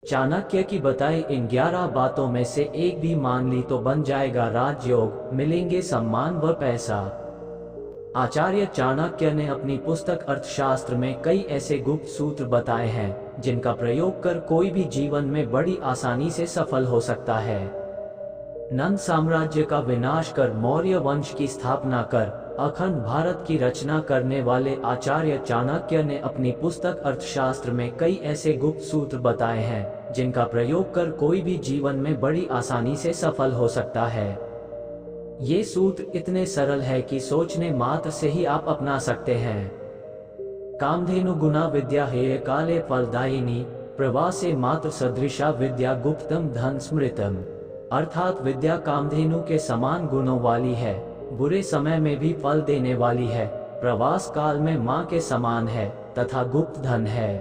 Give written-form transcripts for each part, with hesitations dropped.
चाणक्य की बताई इन 11 बातों में से एक भी मान ली तो बन जाएगा राजयोग, मिलेंगे सम्मान व पैसा। आचार्य चाणक्य ने अपनी पुस्तक अर्थशास्त्र में कई ऐसे गुप्त सूत्र बताए हैं जिनका प्रयोग कर कोई भी जीवन में बड़ी आसानी से सफल हो सकता है। नंद साम्राज्य का विनाश कर मौर्य वंश की स्थापना कर अखंड भारत की रचना करने वाले आचार्य चाणक्य ने अपनी पुस्तक अर्थशास्त्र में कई ऐसे गुप्त सूत्र बताए हैं जिनका प्रयोग कर कोई भी जीवन में बड़ी आसानी से सफल हो सकता है। ये सूत्र इतने सरल है कि सोचने मात्र से ही आप अपना सकते हैं। कामधेनु गुना विद्या हेय काले फलदायिनी, प्रवासे मात्र सदृशा विद्या गुप्तम धन स्मृतम। अर्थात विद्या कामधेनु के समान गुणों वाली है, बुरे समय में भी फल देने वाली है, प्रवास काल में माँ के समान है तथा गुप्त धन है।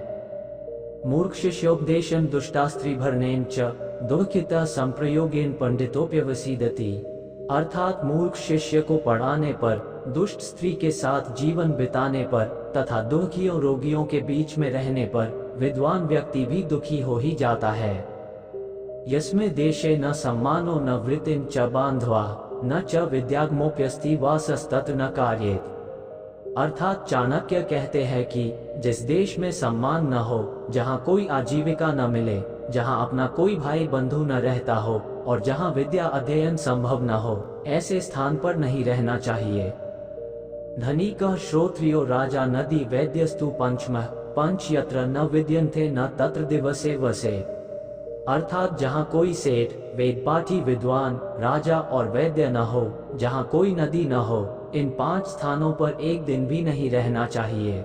मूर्ख शिष्योपदेशन दुष्टास्त्री भरनेन च दुःखिता संप्रयोगेन पंडितोप्यवसीदति। अर्थात मूर्ख शिष्य को पढ़ाने पर, दुष्ट स्त्री के साथ जीवन बिताने पर तथा दुखियों रोगियों के बीच में रहने पर विद्वान व्यक्ति भी दुखी हो ही जाता है। यस्मे देशे न सम्मानो न वृत्तिं च बांधवा न च विद्यागमोप्यस्ति वासस्तत्र न कार्येत। अर्थात चाणक्य कहते हैं कि जिस देश में सम्मान न हो, जहाँ कोई आजीविका न मिले, जहाँ अपना कोई भाई बंधु न रहता हो और जहाँ विद्या अध्ययन संभव न हो, ऐसे स्थान पर नहीं रहना चाहिए। धनिकः श्रोत्रियो राजा नदी वैद्यस्तु पंचमः पंच यत्र न विद्यन्ते न तत्र दिवसे वसे। अर्थात जहाँ कोई सेठ, वेदपाठी विद्वान, राजा और वैद्य न हो, जहाँ कोई नदी न हो, इन 5 स्थानों पर एक दिन भी नहीं रहना चाहिए।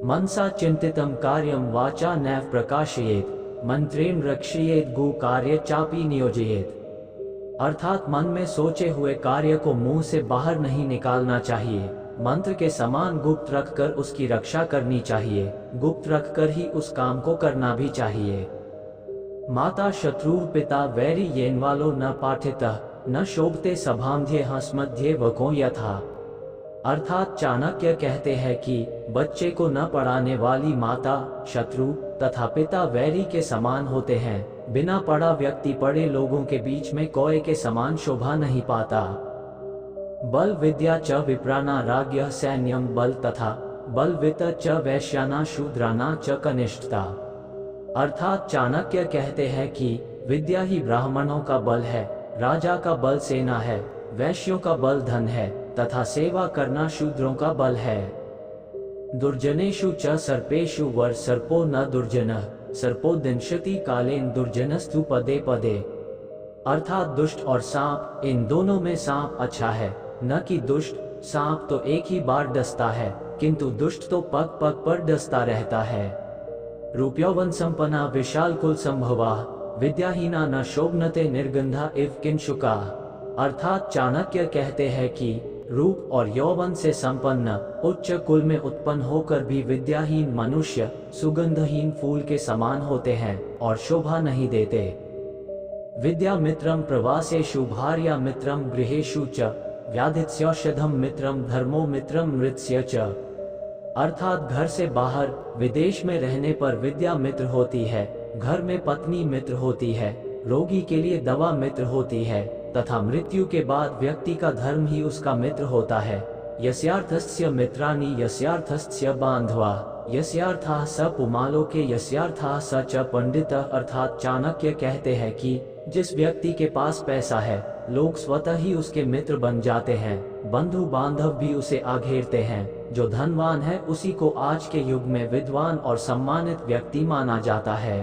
मनसा चिंतितम कार्यम वाचा नैव प्रकाशयेत, मंत्रेण रक्षयेत गु कार्य चापी नियोजयेत। अर्थात मन में सोचे हुए कार्य को मुंह से बाहर नहीं निकालना चाहिए, मंत्र के समान गुप्त रखकर उसकी रक्षा करनी चाहिए, गुप्त रखकर ही उस काम को करना भी चाहिए। माता शत्रु पिता वैरी येन वालो न पाठितः न शोभते सभांध्ये हंसमध्ये वको यथा। अर्थात चाणक्य कहते हैं कि बच्चे को न पढ़ाने वाली माता, शत्रु तथा पिता वैरी के समान होते हैं। बिना पढ़ा व्यक्ति पढ़े लोगों के बीच में कौए के समान शोभा नहीं पाता। बल विद्या च विप्राना राज्ञः सैन्यम बल तथा बल वित्त च वैश्याना शूद्राना च कनिष्ठता। अर्थात चाणक्य कहते हैं कि विद्या ही ब्राह्मणों का बल है, राजा का बल सेना है, वैश्यों का बल धन है तथा सेवा करना शूद्रों का बल है। दुर्जनेषु च सर्पेषु वर सर्पो न दुर्जनः सर्पो दिनशति कालेन दुर्जनस्तु पदे पदे। अर्थात दुष्ट और सांप, इन दोनों में सांप अच्छा है, न कि दुष्ट। सांप तो एक ही बार डसता है, किंतु दुष्ट तो पग पग पर डसता रहता है। रूप्यौवन संपन्ना विशाल कुल संभवा विद्याहीना न शोभनते निर्गंधा इव किंशुका। अर्थात चाणक्य कहते हैं कि रूप और यौवन से संपन्न उच्च कुल में उत्पन्न होकर भी विद्याहीन मनुष्य सुगंधहीन फूल के समान होते हैं और शोभा नहीं देते। विद्या मित्रम प्रवासेषु भार्या मित्रम गृहेषु च व्याधिस्यौषधम मित्रम धर्मो मित्रम मृत्स्य च। अर्थात घर से बाहर विदेश में रहने पर विद्या मित्र होती है, घर में पत्नी मित्र होती है, रोगी के लिए दवा मित्र होती है तथा मृत्यु के बाद व्यक्ति का धर्म ही उसका मित्र होता है। यस्यार्थस्य मित्राणि यस्यार्थस्य बांधवा यस्यार्थः स पुमालोके यस्यार्थः स च पंडितः। अर्थात चाणक्य कहते हैं कि जिस व्यक्ति के पास पैसा है, लोग स्वतः ही उसके मित्र बन जाते हैं, बंधु बांधव भी उसे आघेरते हैं। जो धनवान है उसी को आज के युग में विद्वान और सम्मानित व्यक्ति माना जाता है।